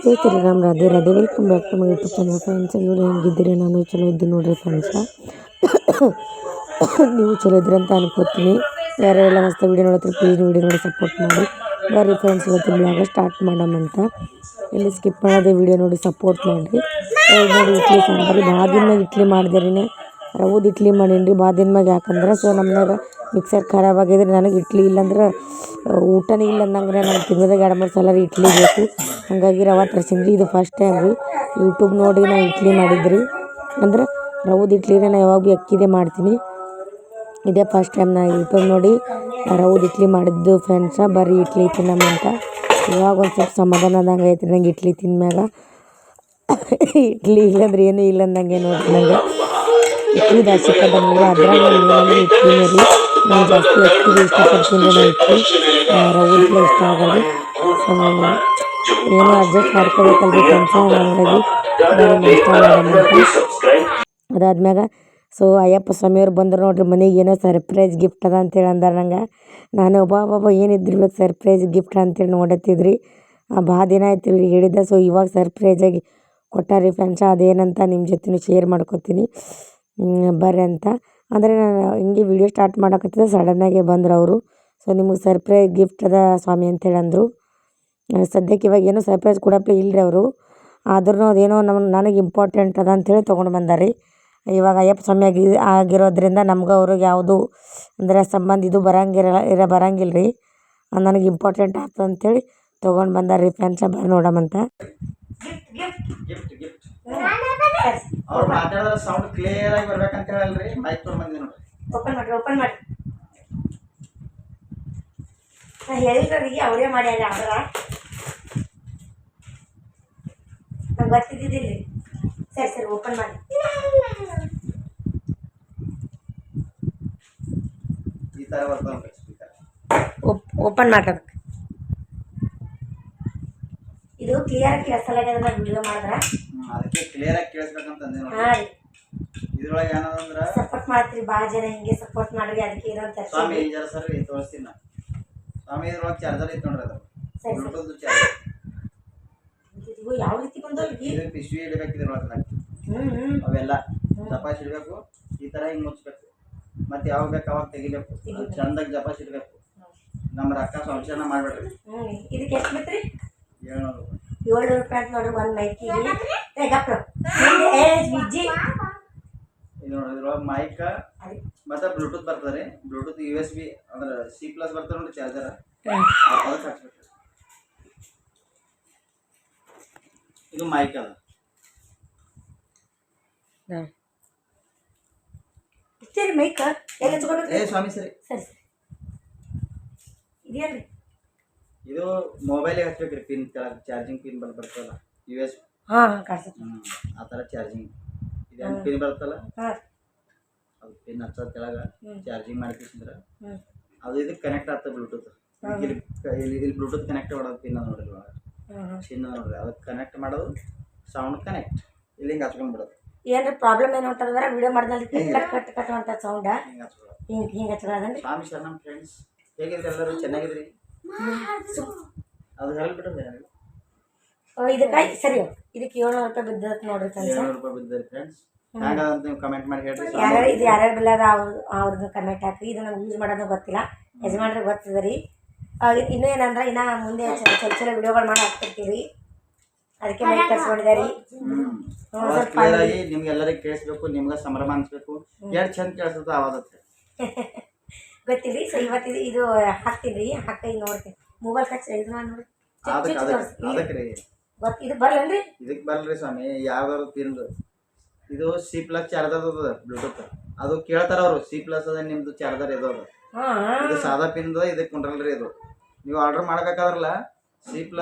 Jai Shriram Radhe Radhe welcome back to my YouTube channel friends. ಎಲ್ಲರೂ ಹೆಂಗಿದ್ದೀರಿ? ನಾನು ಚಲೋ ಇದ್ದೀನಿ ನೋಡ್ರಿ ಫ್ರೆಂಡ್ಸ. ನೀವು ಚಲೋ ಇದ್ದೀರಿ ಅಂತ ಅನ್ಕೋತೀನಿ. ಯಾರೆಲ್ಲ ಮಸ್ತ್ ವೀಡಿಯೋ ನೋಡ್ತೀರಿ ಪ್ಲೀಸ್ ವೀಡಿಯೋ ನೋಡಿ ಸಪೋರ್ಟ್ ಮಾಡಿ. ಬರ್ರಿ ಫ್ರೆಂಡ್ಸ್, ಇವತ್ತಿನ ಬ್ಲಾಗ ಸ್ಟಾರ್ಟ್ ಮಾಡೋಣಂತ. ಇಲ್ಲಿ ಸ್ಕಿಪ್ ಮಾಡೋದೇ ವೀಡಿಯೋ ನೋಡಿ ಸಪೋರ್ಟ್ ಮಾಡಿರಿ. ನೋಡಿ ಇಡ್ಲಿ ಸಾಂಬಾರು ಭಾಳ ದಿನ ಮ್ಯಾಗ ಇಡ್ಲಿ ಮಾಡಿದ್ರಿ. ರವದ ಇಡ್ಲಿ ಮಾಡೀನಿ ಭಾಳ ದಿನ ಮ್ಯಾಗ. ಯಾಕಂದ್ರೆ ಸೊ ನಮ್ಮನ್ಯಾಗ ಮಿಕ್ಸರ್ ಖರಾಬ್ ಆಗಿದ್ರೆ ನನಗೆ ಇಡ್ಲಿ ಇಲ್ಲಾಂದ್ರೆ ಊಟನೇ ಇಲ್ಲ ಅಂದಂಗೆ ನಾನು ತಿಂಗಳಿಗೆ 2-3 ಸಲ ಇಡ್ಲಿ ಬೇಕು. ಹಾಗಾಗಿ ರವೆ ತರಿಸಿದ್ರಿ. ಇದು ಫಸ್ಟ್ ಟೈಮ್ ರೀ ಯೂಟ್ಯೂಬ್ ನೋಡಿ ನಾನು ಇಡ್ಲಿ ಮಾಡಿದ್ರಿ. ಅಂದ್ರೆ ರವದ ಇಡ್ಲಿನ ನಾನು ಯಾವಾಗ ಭೀ ಅಕ್ಕಿದೆ ಮಾಡ್ತೀನಿ. ಇದೇ ಫಸ್ಟ್ ಟೈಮ್ ನಾನು ಯೂಟ್ಯೂಬ್ ನೋಡಿ ರವದ ಇಡ್ಲಿ ಮಾಡಿದ್ದು ಫ್ರೆಂಡ್ಸ. ಬರ್ರಿ ಇಡ್ಲಿ ತಿನ್ನಮ್ಮಂತ. ಇವಾಗ ಒಂದು ಸ್ವಲ್ಪ ಸಮಾಧಾನ ಆದಂಗೆ ಐತ್ರಿ ನಂಗೆ ಇಡ್ಲಿ ತಿಂದ್ಮ್ಯಾಗ. ಇಡ್ಲಿ ಇಲ್ಲಂದ್ರೆ ಏನೂ ಇಲ್ಲ ಅಂದಂಗೆ ನೋಡ್ರಿ. ನಂಗೆ ಇಡ್ಲಿ ಜಾಸ್ತಿ ಪಡ್ದಂಗೆ ಅದ್ರಾಗ ಏನಂದ್ರೆ ಇಡ್ಲಿನೇ ರೀ. ನಾನು ಜಾಸ್ತಿ ಅಕ್ಕಿಗೆ ಇಷ್ಟಪಡ್ತೀನಿ ನಾನು ಇಡ್ಲಿ. ರವದೆಲ್ಲ ಇಷ್ಟ ಆಗೋದು. ಸೊ ಏನೋ ಅಡ್ಜಸ್ಟ್ ಮಾಡ್ಕೋಬೇಕಲ್ರಿ ಫ್ರೆಂಡ್ಸ. ಹಂಗಾಗಿ ಇಷ್ಟ ಮಾಡೋದಂತ ಅದಾದ್ಮ್ಯಾಗ ಸೊ ಅಯ್ಯಪ್ಪ ಸ್ವಾಮಿಯವ್ರು ಬಂದರು ನೋಡ್ರಿ ಮನೆಗೆ. ಏನೋ ಸರ್ಪ್ರೈಸ್ ಗಿಫ್ಟ್ ಅದ ಅಂತೇಳಿ ಅಂದಾರ ನಂಗೆ. ನಾನು ಒಬ್ಬ ಏನಿದ್ದಿರ್ಬೇಕು ಸರ್ಪ್ರೈಸ್ ಗಿಫ್ಟ್ ಅಂತೇಳಿ ನೋಡತ್ತಿದ್ರಿ. ಭಾಳ ದಿನ ಆಯ್ತು ರೀ ಹೇಳಿದ್ದೆ. ಸೊ ಇವಾಗ ಸರ್ಪ್ರೈಸಾಗಿ ಕೊಟ್ಟಾರಿ ಫ್ರೆಂಡ್ಸ. ಅದೇನಂತ ನಿಮ್ಮ ಜೊತೆ ಶೇರ್ ಮಾಡ್ಕೊತೀನಿ ಬರ್ರಿ ಅಂತ. ಅಂದರೆ ನಾನು ಹಿಂಗೆ ವೀಡಿಯೋ ಸ್ಟಾರ್ಟ್ ಮಾಡೋಕತ್ತಿದ್ದೆ, ಸಡನ್ನಾಗೆ ಬಂದರು ಅವರು. ಸೊ ನಿಮಗೆ ಸರ್ಪ್ರೈಸ್ ಗಿಫ್ಟ್ ಅದ ಸ್ವಾಮಿ ಅಂತೇಳಿ ಅಂದರು. ಸದ್ಯಕ್ಕೆ ಇವಾಗ ಏನೋ ಸರ್ಪ್ರೈಸ್ ಕೊಡಪ್ಲೆ ಇಲ್ಲರಿ ಅವರು. ಆದ್ರೂ ಅದೇನೋ ನನಗೆ ಇಂಪಾರ್ಟೆಂಟ್ ಅದ ಅಂಥೇಳಿ ತೊಗೊಂಡು ಬಂದಾರಿ. ಇವಾಗ ಅಯ್ಯಪ್ಪ ಸ್ವಾಮಿ ಆಗಿರೋದ್ರಿಂದ ನಮ್ಗೆ ಅವ್ರಿಗೆ ಯಾವುದು ಅಂದರೆ ಸಂಬಂಧ ಇದು ಬರಂಗಿಲ್ಲ ರೀ. ನನಗೆ ಇಂಪಾರ್ಟೆಂಟ್ ಆಗ್ತದೆ ಅಂಥೇಳಿ ತೊಗೊಂಡು ಬಂದಾರಿ ಫ್ರೆಂಡ್ಸ. ಬರ್ರಿ ನೋಡಮಂತ. ಅವ್ರು ಮಾತಾಡಿದ್ರೆ ಸೌಂಡ್ ಕ್ಲಿಯರ್ ಆಗಿ ಬರ್ಬೇಕಂತ ಹೇಳಲ್ರಿ. ಮೈಕ್ ತೊಗೊಂಡು ಬಂದಿ ನೋಡ್ರಿ. ಓಪನ್ ಮಾಡಿ ನಾ ಹೇಳಿದ್ರಿ ಅವರೇ ಮಾಡ್ಯಾರ. ಆದ್ರೆ ನಂಗೆ ಗೊತ್ತಿದ್ದಿದ್ದಿಲ್ಲ. ಸರಿ ಓಪನ್ ಮಾಡಿ. ಈ ಥರ ಬರ್ತಾವೆ ಸ್ಪೀಕರ್. ಓಪನ್ ಮಾಡೋದಕ್ಕೆ ಇದು ಕ್ಲಿಯರ್ ಆಗಿ ಕೇಳಿಸಲ್ಲ ವಿಡಿಯೋ ಮಾಡಿದ್ರೆ. ಅದಕ್ಕೆ ಕ್ಲಿಯರ್ ಆಗಿ ಕೇಳಿಸ್ಬೇಕಂತ ಅಂದೆ ನೋಡಿ. ಹಾಂ ರೀ. ಇದ್ರೊಳಗೆ ಏನದಂದ್ರೆ ಸಪೋರ್ಟ್ ಮಾಡ್ತೀರಿ ಭಾಳ ಜನ, ಹಿಂಗೆ ಸಪೋರ್ಟ್ ಮಾಡ್ರಿ. ಅದಕ್ಕೆ ಇರೋಂಥ ಸ್ವಾಮಿ ಜರ ಸರ್ ತೋರಿಸ್ತೀನಿ ನಾ. ಸ್ವಾಮಿ ಇದ್ರೊಳಗೆ ಚಾರ್ಜರ್ ಐತೆ ನೋಡ್ರಿ. ಅದು ಬ್ಲೂಟೂತ್ ಚಾರ್ಜರ್. ಇವು ಯಾವ ರೀತಿ ಬಂದವ್ರಿ? ಇದು ಪಿಶ್ವಿ ಇಡಬೇಕು ಇದ್ರೊಳಗೆ. ಅವೆಲ್ಲ ಜಪಾಸ್ ಇಡಬೇಕು. ಈ ಥರ ಹಿಂಗೆ ಮುಚ್ಚಬೇಕು. ಮತ್ತೆ ಯಾವಾಗ ಬೇಕು ಅವಾಗ ತೆಗಿಬೇಕು. ಚಂದಾಗಿ ಜಪಾಸ್ ಇಡಬೇಕು. ನಮ್ಮ ರೊಕ್ಕ ಸಂಶಯನ ಮಾಡಬೇಡ್ರಿ. ಇದಕ್ಕೆ ಎಷ್ಟು ಬಿತ್ತು ರೀ? 700 ರೂಪಾಯಿ ಅಂತ ನೋಡ್ರಿ ಒಂದು ಮೈಕಿಗೆ. ವಿಜ್ಜಿ ಇದು ನೋಡ್ರಿ. ಇದ್ರೊಳಗೆ ಮೈಕ್ ಮತ್ತೆ ಬ್ಲೂಟೂತ್ ಬರ್ತದೆ ರೀ. ಬ್ಲೂಟೂತ್ USB ಅಂದ್ರೆ C+ ಬರ್ತದೆ ನೋಡ್ರಿ ಚಾರ್ಜರ್. ಅದಕ್ಕೆ ಹಾಕ್ಸ್ಬೇಕು. ಇದು ಮೈಕ್ ಅದ. ಇಷ್ಟೇರಿ ಮೈಕ್ ಎಲ್ಲಿ ಹಚ್ಕೊಬೇಕು? ಸ್ವಾಮಿ ಸರಿ ಸರಿ ಇದೇನ್ರಿ? ಇದು ಮೊಬೈಲಿಗೆ ಹಚ್ಬೇಕ್ರಿ. ಪಿನ್ ಕೆಳಗೆ ಚಾರ್ಜಿಂಗ್ ಪಿನ್ ಬರ್ತಲ್ಲ USB. ಹಾಂ ಕಾಣಿಸುತ್ತೆ. ಆ ಥರ ಚಾರ್ಜಿಂಗ್ ಇದು ಪಿನ್ ಬರ್ತಲ್ಲ, ಹಾಂ ಅದು ಪಿನ್ ಹಚ್ಚೋದು ಕೆಳಗೆ ಚಾರ್ಜಿಂಗ್ ಮಾಡ್ಕಿಸಿದ್ರೆ ಅದು ಇದಕ್ಕೆ ಕನೆಕ್ಟ್ ಆಗ್ತದೆ ಬ್ಲೂಟೂತ್. ಇಲ್ಲಿ ಬ್ಲೂಟೂತ್ ಕನೆಕ್ಟ್ ಮಾಡೋದು ಪಿನ್ ಅದ ನೋಡ್ರಿ. ಚಿನ್ನ ನೋಡ್ರಿ. ಅದಕ್ಕೆ ಕನೆಕ್ಟ್ ಮಾಡೋದು ಸೌಂಡ್ ಕನೆಕ್ಟ್ ಇಲ್ಲಿ ಹಿಂಗೆ ಹಚ್ಕೊಂಡು ಬಿಡೋದು. ಏನ್ರಿ ಪ್ರಾಬ್ಲಮ್ ಏನು ಅಂತಂದ್ರೆ ವಿಡಿಯೋ ಮಾಡಿದ್ಮೇಲೆ ಕಟ್ ಅಂತ ಸೌಂಡ ಹಿಂಗೆ ಹಚ್ಕೊಳ್ಳೋದು. ಹಿಂಗೆ ಹಚ್ಕೊಳ್ಳೋದನ್ರಿ. ಸ್ವಾಮಿ ಸರ್ ನಮ್ಮ ಫ್ರೆಂಡ್ಸ್ ಹೇಗಿದ್ರಿ? ಎಲ್ಲರೂ ಚೆನ್ನಾಗಿದ್ರಿ? ಅದು ಹೇಳಿ ಬಿಟ್ಟರೆ ಇದಕ್ಕೆ ಸರಿ. ಇದಕ್ಕೆ 700 ರೂಪಾಯಿ ಬಿದ್ದತ್ ನೋಡ್ರಿ ಫ್ರೆಂಡ್ಸ್. 700 ರೂಪಾಯಿ ಬಿದ್ದಿರಿ ಫ್ರೆಂಡ್ಸ್. ಹೇಗದಂತ ನೀವು ಕಮೆಂಟ್ ಮಾಡಿ ಹೇಳ್ರಿ. ಯಾರ್ಯಾರು ಬಿಲ್ಲ ಅದ ಅವ್ರದ್ದು ಕಮೆಂಟ್ ಹಾಕಿ. ಇದು ನಮ್ಗೆ ಯೂಸ್ ಮಾಡೋದು ಗೊತ್ತಿಲ್ಲ, ಯಜಮಾನ್ರಿಗೆ ಗೊತ್ತಿದೆ ರೀ. ಇನ್ನೂ ಏನಂದ್ರೆ ಇನ್ನು ಮುಂದೆ ಚಲೋ ವಿಡಿಯೋಗಳು ಮಾಡಿ ಹಾಕ್ತಿರ್ತೀವಿ. ಅದಕ್ಕೆ ಮೈಕ್ ಕರ್ಸ್ಕೊಂಡಿದ್ದಾರೆ. ಕ್ಲಿಯರಾಗಿ ನಿಮ್ಗೆಲ್ಲರಿಗೆ ಕೇಳಿಸ್ಬೇಕು, ನಿಮ್ಗೆ ಸಂಭ್ರಮ ಅನ್ಸ್ಬೇಕು. ಎಷ್ಟು ಚಂದ ಕೇಳಿಸುತ್ತೆ ಆವಾದತ್ತೆ ಗೊತ್ತಿಲ್ರಿ. ಸೊ ಇವತ್ತು ಇದು ಹಾಕ್ತೀನಿ ರೀ. ಹಾಕಿ ನೋಡ್ತೀನಿ. ಮೊಬೈಲ್ ಕಚ್ ಇದು ಮಾಡಿ ನೋಡಿ. ಅದಕ್ಕೆ ರೀ ಇದು ಬರಲ್ರಿ? ಇದಕ್ಕೆ ಬರಲ್ರಿ ಸ್ವಾಮಿ. ಯಾವ್ದಾದ್ರು ತಿಂದು ಇದು C+ ಚಾರ್ಜರ್ ಅದ ಬ್ಲೂಟೂತ್. ಅದು ಕೇಳ್ತಾರ ಅವರು. C+ ಅದ ನಿಮ್ದು ಚಾರ್ಜರ್ ಇದು ಅದ. ಇದು ಸಾದಾ ಪಿನ್ ಅದ. ಇದಕ್ಕೆ ಕುಂಡ್ರಲ್ರಿ. ಇದು ನೀವು ಆರ್ಡರ್ ಮಾಡ್ಬೇಕಾದ್ರಲ್ಲ C+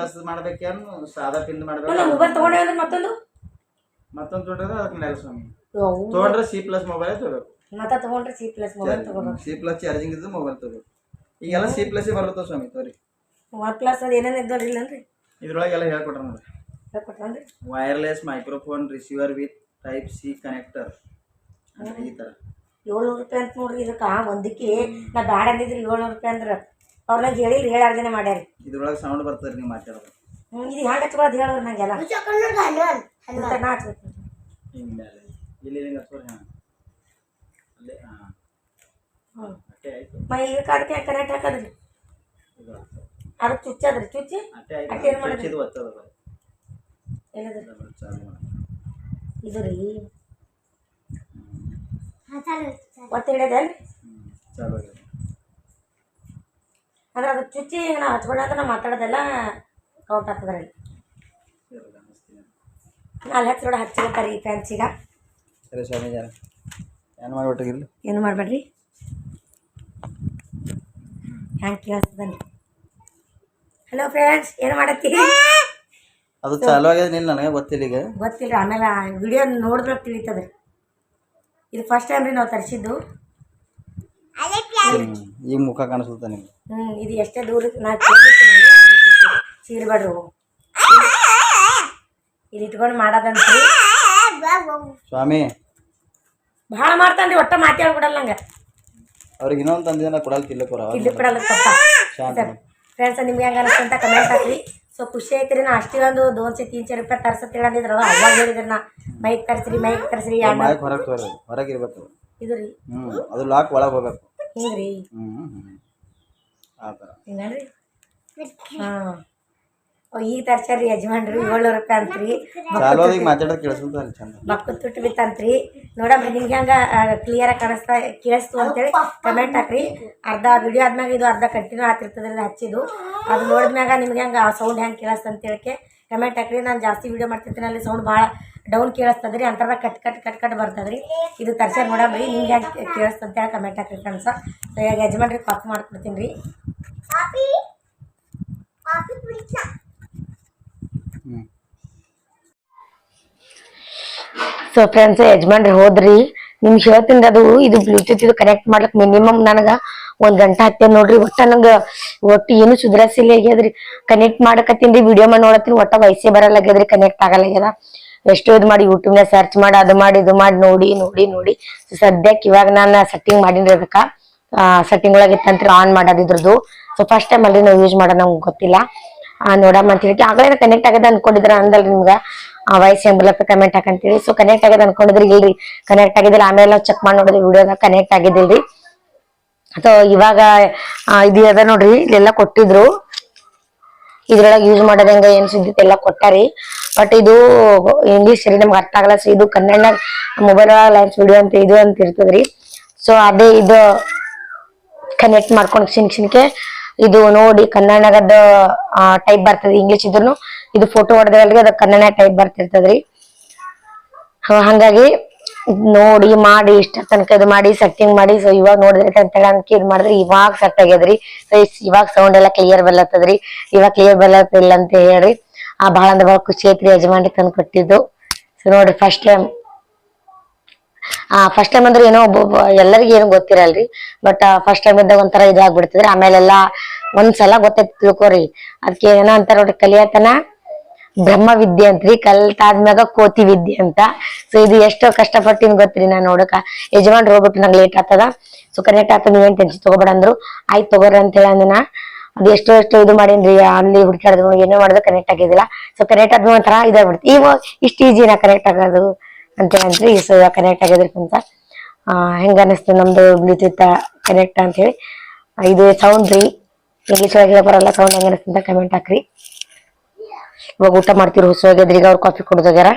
ಮಾಡ್ಬೇಕೇನು ಸಾದಾ ಪಿನ್ ಮಾಡ್ಬೇಕು. ಮೊಬೈಲ್ ತಗೊಂಡ್ರೆ ಮತ್ತೊಂದು ತೊಗೊಂಡ್ರೆ ಅದಕ್ಕೆ ನೆಲ ಸ್ವಾಮಿ. ತೊಗೊಂಡ್ರೆ C+ ಮೊಬೈಲ್ ತಗೋಬೇಕು. ಮತ್ತೆ ತೊಗೊಂಡ್ರೆ C+ ಮೊಬೈಲ್ ತಗೋಬೇಕು. C+ ಚಾರ್ಜಿಂಗ್ ಇದ್ದು ಮೊಬೈಲ್ ತಗೋಬೇಕು. ಈಗೆಲ್ಲ C+ ಬರುತ್ತೆ ಸ್ವಾಮಿ. ತೋರಿ OnePlus ಅದು ಏನೇನು ಇದ್ದಲ್ರಿ ಇಲ್ಲನ್ರಿ? ಇದ್ರೊಳಗೆ ಎಲ್ಲ ಹೇಳ್ಕೊಟ್ರ ನೋಡ್ರಿ. ಹೇಳ್ಕೊಟ್ರನ್ರಿ. Wireless microphone receiver with Type-C connector ಈ ಥರ 700 ರೂಪಾಯಿ ಅಂತ ನೋಡ್ರಿ. ಇದಕ್ಕೆ ಒಂದಕ್ಕೆ ನಾ ಬ್ಯಾಡ ಅಂದಿದ್ರಿ 700 ರೂಪಾಯಿ ಅಂದ್ರೆ. ಅವ್ರನ್ನ ಹೇಳಿರಿ, ಹೇಳಾರ್ದೇನೆ ಮಾಡ್ಯಾರಿ. ಇದ್ರೊಳಗೆ ಸೌಂಡ್ ಬರ್ತದೆ ನೀವು ಮಾತಾಡೋದು. ಇದು ಹ್ಯಾಂಗ ಹಚ್ಕೊಳ್ಳೋದು ಹೇಳೋರು ನಂಗೆಲ್ಲ ಇಂಥ ನಾ ಹಚ್ಬೇಕು ಹಿಂಗೆ ಮೇಲೆ ಇಲ್ಲಿ ಹಿಂಗೆ ಹಚ್ಕೋರಿ ಹಾಂ ಅಲ್ಲೇ ಹಾಂ ಅಟ್ಟೆ ಆಯ್ತು ಇದಕ್ಕೆ ಅದಕ್ಕೆ ಕರೆಕ್ಟ್ ಹಾಕೋದ್ರಿ ಇದು ಆಗ್ತದೆ. ಅದಕ್ಕೆ ಚುಚ್ಚದ್ರಿ ಚುಚ್ಚಿ ಅಟ್ಟೆ ಅಟ್ಟೆ ಏನ್ ಆಯ್ತು ಮಾಡೋದು? ಇದು ಒತ್ತದ ಏನದ್ರಿ ಚಾಲು ಮಾಡಿ ಇದು ರೀ ಒತ್ತಿ ಹಿಡಿಯೋದಲ್ರಿ ಚಾಲು ಆಗಿದೆ ಅಂದ್ರೆ ಅದು ಚುಚ್ಚಿ ಈಗ ನಾವು ಹಚ್ಕೊಂಡಾಗ ನಾವು ಮಾತಾಡೋದೆಲ್ಲ ಕೌಂಟ್ ಆಗ್ತದ್ರಿ ಅಲ್ಲಿ ಹಚ್ಚೋಡ ಹಚ್ಚಿರ್ತಾರೆ ಈ ಫ್ರೆಂಡ್ಸ್ ಈಗ ಸರಿ ಸ್ವಾಮಿ ಜನ ಏನು ಮಾಡ್ಬಿಟ್ಟಿಗಿಲ್ಲ ಏನು ಮಾಡಬೇಡ್ರಿ ಹ್ಯಾಂಗೆ ಕೇಳಿಸ್ತದನ್ರಿ ಹಲೋ ಫ್ರೆಂಡ್ಸ್ ಏನು ಮಾಡತ್ತೀರಿ ಅದು ಚಾಲು ಆಗ್ಯದ ನಿಲ್ಲ ನನಗೆ ಗೊತ್ತಿಲ್ಲ ಈಗ ಗೊತ್ತಿಲ್ಲ ಆಮೇಲೆ ವಿಡಿಯೋ ನೋಡಿದ್ರೆ ತಿಳಿತದ್ರಿ ಇದು ಫಸ್ಟ್ ಟೈಮ್ ರೀ ನಾವು ತರಿಸಿದ್ದು ಈಗ ಮುಖ ಕಾಣಿಸುತ್ತೆ ನಿಮ್ಗೆ ಇದು ಎಷ್ಟೇ ದೂರ ನಾ ಚೀರ್ಬೇಡ್ರಿ ಇಲ್ಲಿ ಇಟ್ಕೊಂಡು ಮಾಡೋದಂತ್ರಿ ಸ್ವಾಮಿ ಭಾಳ ಮಾಡ್ತಾನ್ರಿ ಒಟ್ಟ ಮಾತಾಡ್ಬಿಡಲ್ಲ ನಂಗೆ ಅವ್ರಿಗೆ ಇನ್ನೊಂದು ತಂದಿದ್ದ ಕೊಡಲ್ಲ ತಿಲ್ಲಕೋರ ಇಲ್ಲಿ ಬಿಡಲ್ಲ ಫ್ರೆಂಡ್ಸ್ ನಿಮ್ಗೆ ಹೆಂಗೆ ಅನಿಸ್ತು ಅಂತ ಕಮೆಂಟ್ ಹಾಕ್ರಿ ಸೊ ಖುಷಿ ಐತ್ರಿ ನಾ ಅಷ್ಟೇ ಒಂದು 200-300 ರೂಪಾಯಿ ತರ್ಸತ್ ಹೇಳಿದ್ರು ಅವಾಗ ಹೇಳಿದ್ರು ನಾ ಮೈಕ್ ತರಿಸ್ರಿ ಹೊರಗೆ ತೋರಿ ಹೊರಗೆ ಇರ್ಬೇಕು ಇದು ರೀ ಅದು ಲಾಕ್ ಒಳಗೆ ಹೋಗ್ಬೇಕು ಹಿಂಗ್ರಿ ಆ ಥರ ಹಿಂಗನ್ರಿ ಹಾಂ ಈಗ ತರ್ಸ್ಯಾರಿ ಯಜಮಾನ್ರಿ 700 ರೂಪಾಯಿ ಅಂತ್ರಿ ಚಾಲು ಈಗ ಮಾತಾಡೋದು ಕೇಳಿಸುತ್ತೆ ಅಲ್ಲಿ ಚಂದ ಮಕ್ಕಳು ತುಟ್ಟು ಬಿತ್ತಂತ್ರಿ ನೋಡಮ್ರಿ ನಿಮ್ಗೆ ಹಂಗೆ ಕ್ಲಿಯರಾಗಿ ಕೇಳಿಸ್ತು ಅಂತೇಳಿ ಕಮೆಂಟ್ ಹಾಕ್ರಿ ಅರ್ಧ ವಿಡಿಯೋ ಆದ್ಮ್ಯಾಗ ಇದು ಅರ್ಧ ಕಂಟಿನ್ಯೂ ಆಗ್ತಿರ್ತದ್ರಿ ಹಚ್ಚಿದ್ದು ಅದು ನೋಡಿದ್ಮ್ಯಾಗ ನಿಮ್ಗೆ ಹಂಗೆ ಆ ಸೌಂಡ್ ಹೆಂಗೆ ಕೇಳಿಸ್ತ ಅಂತೇಳಕ್ಕೆ ಕಮೆಂಟ್ ಹಾಕ್ರಿ ನಾನು ಜಾಸ್ತಿ ವಿಡಿಯೋ ಮಾಡ್ತಿರ್ತೀನಿ ಅಲ್ಲಿ ಸೌಂಡ್ ಭಾಳ ಡೌನ್ ಕೇಳಿಸ್ತದ್ರಿ ಅಂಥದ್ದು ಕಟ್ ಬರ್ತದ್ರಿ ಇದು ತರ್ಸ್ಯಾರ ನೋಡಮ್ರಿ ನಿಮ್ಗೆ ಹೆಂಗೆ ಕೇಳಿಸ್ತು ಅಂತೇಳಿ ಕಮೆಂಟ್ ಹಾಕ್ರಿ ಫ್ರೆಂಡ್ಸ ಸೊ ಈಗ ಯಜಮಾನ್ರಿ ಕಾಫಿ ಮಾಡ್ಕೊಡ್ತೀನಿ ರೀ ಸೊ ಫ್ರೆಂಡ್ಸ್ ಯಜಮಾನ್ರಿ ಹೋದ್ರಿ ನಿಮ್ಗೆ ಹೇಳ್ತೀನಿ ಅದು ಇದು ಬ್ಲೂಟೂತ್ ಇದು ಕನೆಕ್ಟ್ ಮಾಡ್ಲಿಕ್ಕೆ ಮಿನಿಮಮ್ ನನಗೆ 1 ಗಂಟೆ ಹತ್ತೇನ್ ನೋಡ್ರಿ ಒಟ್ಟ ನಂಗೆ ಒಟ್ಟು ಏನು ಸುಧಾರಿಸಿಲ್ಲ ಆಗ್ಯದ್ರಿ ಕನೆಕ್ಟ್ ಮಾಡಕತ್ತೀನಿ ವಿಡಿಯೋ ಮಾಡಿ ನೋಡತ್ತೀನಿ ಒಟ್ಟ ವಯಸ್ಸೇ ಬರಲ್ಲಾಗ್ಯದ್ರಿ ಕನೆಕ್ಟ್ ಆಗಲ್ಲಾಗ್ಯದ ಎಷ್ಟೋ ಇದು ಮಾಡಿ ಯೂಟ್ಯೂಬ್ನಾಗ ಸರ್ಚ್ ಮಾಡಿ ಅದು ಮಾಡಿ ಇದು ಮಾಡಿ ನೋಡಿ ಸದ್ಯಕ್ಕೆ ಇವಾಗ ನಾನು ಸೆಟ್ಟಿಂಗ್ ಮಾಡೀನಿ ಅದಕ್ಕೆ ಸೆಟ್ಟಿಂಗ್ ಒಳಗೆ ಇತ್ತಂತ್ರಿ ಆನ್ ಮಾಡೋದು ಇದ್ರದ್ದು ಸೊ ಫಸ್ಟ್ ಟೈಮ್ ಅಲ್ಲಿ ನಾವು ಯೂಸ್ ಮಾಡೋದು ನಮ್ಗೆ ಗೊತ್ತಿಲ್ಲ ನೋಡಮ್ಮ ಅಂತ ಹೇಳಿ ಆಗಲೇ ಕನೆಕ್ಟ್ ಆಗದ ಅನ್ಕೊಂಡಿದ್ರ ಅಂದಲ್ರಿ ನಿಮ್ಗೆ ವಾಯ್ಸ್ ಎಂಬಲಕ್ಕೆ ಕಮೆಂಟ್ ಹಾಕಂತೀವಿ ಸೊ ಕನೆಕ್ಟ್ ಆಗದ ಅನ್ಕೊಂಡಿದ್ರಿ ಇಲ್ರಿ ಕನೆಕ್ಟ್ ಆಗಿದ್ದಿಲ್ಲ ಆಮೇಲೆ ನಾವು ಚೆಕ್ ಮಾಡಿ ನೋಡಿದ್ವಿ ವಿಡಿಯೋದಾಗ ಕನೆಕ್ಟ್ ಆಗಿದ್ದಿಲ್ರಿ ಸೊ ಇವಾಗ ಇದು ಅದ ನೋಡ್ರಿ ಇಲ್ಲೆಲ್ಲ ಕೊಟ್ಟಿದ್ರು ಇದ್ರೊಳಗೆ ಯೂಸ್ ಮಾಡೋದ್ ಹೆಂಗ ಏನ್ ಸಿದ್ದಿತ್ತು ಎಲ್ಲ ಕೊಟ್ಟಾರಿ ಬಟ್ ಇದು ಇಂಗ್ಲಿಷ್ ಸರಿ ನಮ್ಗೆ ಅರ್ಥ ಆಗಲ್ಲ ಸೊ ಇದು ಕನ್ನಡ ಮೊಬೈಲ್ ಲೈನ್ಸ್ ವಿಡಿಯೋ ಅಂತ ಇದು ಅಂತ ಇರ್ತದ್ರಿ ಸೊ ಅದೇ ಇದು ಕನೆಕ್ಟ್ ಮಾಡ್ಕೊಂಡು ಕ್ಷಣಕ್ಕೆ ಇದು ನೋಡಿ ಕನ್ನಡದ ಟೈಪ್ ಬರ್ತದೆ ಇಂಗ್ಲಿಷ್ ಇದ್ರು ಇದು ಫೋಟೋ ಹೊಡೆದಲ್ರಿ ಅದ ಕನ್ನಡ ಟೈಪ್ ಬರ್ತಿರ್ತದ್ರಿ ಹಂಗಾಗಿ ನೋಡಿ ಮಾಡಿ ಇಷ್ಟ ತನಕ ಇದು ಮಾಡಿ ಸೆಟ್ಟಿಂಗ್ ಮಾಡಿ ಸೊ ಇವಾಗ ನೋಡಿದ್ರಿ ಅಂತ ಹೇಳಕ್ಕೆ ಇದು ಮಾಡಿದ್ರಿ ಇವಾಗ ಸೆಟ್ ಆಗ್ಯದ್ರಿ ಸೊ ಇವಾಗ ಸೌಂಡ್ ಎಲ್ಲ ಕ್ಲಿಯರ್ ಬಲ್ಲತ್ತದ್ರಿ ಇವಾಗ ಕ್ಲಿಯರ್ ಬಲ್ಲತ್ತಿಲ್ಲ ಅಂತ ಹೇಳ್ರಿ ಬಹಳ ಅಂದ್ರೆ ಬಹಳ ಖುಷಿ ಐತ್ರಿ ಯಜಮಾನ್ರಿ ತಂದು ಕೊಟ್ಟಿದ್ದು ಸೊ ನೋಡ್ರಿ ಫಸ್ಟ್ ಟೈಮ್ ಅಂದ್ರೆ ಏನೋ ಎಲ್ಲರಿಗೂ ಏನು ಗೊತ್ತಿರಲ್ರಿ ಬಟ್ ಫಸ್ಟ್ ಟೈಮ್ ಇದ್ದಾಗ ಒಂಥರ ಇದಾಗ್ಬಿಡ್ತದ್ರಿ ಆಮೇಲೆಲ್ಲ ಒಂದ್ಸಲ ಗೊತ್ತೈತಿ ತಿಳ್ಕೊರಿ ಅದಕ್ಕೆ ಏನೋ ಅಂತಾರ ನೋಡ್ರಿ ಕಲಿಯತನ ಬ್ರಹ್ಮ ವಿದ್ಯೆ ಅಂತ್ರಿ ಕಲ್ತಾದ್ಮ್ಯಾಗ ಕೋತಿ ವಿದ್ಯೆ ಅಂತ ಸೊ ಇದು ಎಷ್ಟೋ ಕಷ್ಟಪಟ್ಟಿನ್ ಗೊತ್ತ್ರಿ ನಾನ್ ನೋಡಕ ಯಜಮಾನ್ರು ಹೋಗ್ಬಿಟ್ಟು ನಂಗೆ ಲೇಟ್ ಆಗ್ತದ ಸೊ ಕನೆಕ್ಟ್ ಆಗ್ತದ ನೀವೇನ್ ಟೆನ್ಷನ್ ತಗೋಬೇಡ ಅಂದ್ರು ಆಯ್ತು ತಗೋರಿ ಅಂತ ಹೇಳಿ ಅಂದಿನ ಅದು ಎಷ್ಟೋ ಇದು ಮಾಡೀನ್ರಿ ಅಲ್ಲಿ ಹುಡುಕಾಡಿದ್ರು ಏನೋ ಮಾಡಿದ್ರೆ ಕನೆಕ್ಟ್ ಆಗಿದಿಲ್ಲ ಸೊ ಕನೆಕ್ಟ್ ಆದ್ಮೇಲೆ ಒಂಥರ ಇದಾಗ್ಬಿಡ್ತು ಇವಾಗ ಇಷ್ಟು ಈಜಿನ ಕನೆಕ್ಟ್ ಆಗೋದು ಅಂತ ಹೇಳ್ರಿ ಸೊ ಕನೆಕ್ಟ್ ಆಗಿದ್ರಿ ಅಂತ ಹೆಂಗ ಅನಿಸ್ತು ನಮ್ದು ಬ್ಲೂಟೂತ್ ಕನೆಕ್ಟ್ ಅಂತ ಹೇಳಿ ಇದು ಸೌಂಡ್ ರೀ ಇಂಗ್ಲೀಷ್ ಒಳಗೆ ಬರಲ್ಲ ಸೌಂಡ್ ಹೆಂಗ ಅನಿಸ್ತು ಅಂತ ಕಮೆಂಟ್ ಹಾಕ್ರಿ ಇವಾಗ ಊಟ ಮಾಡ್ತಿರೋ ಹೊಸ ಹೋಗಿದ್ರಿ ಈಗ ಅವ್ರು ಕಾಫಿ ಕುಡ್ದೋಗ್ಯಾರ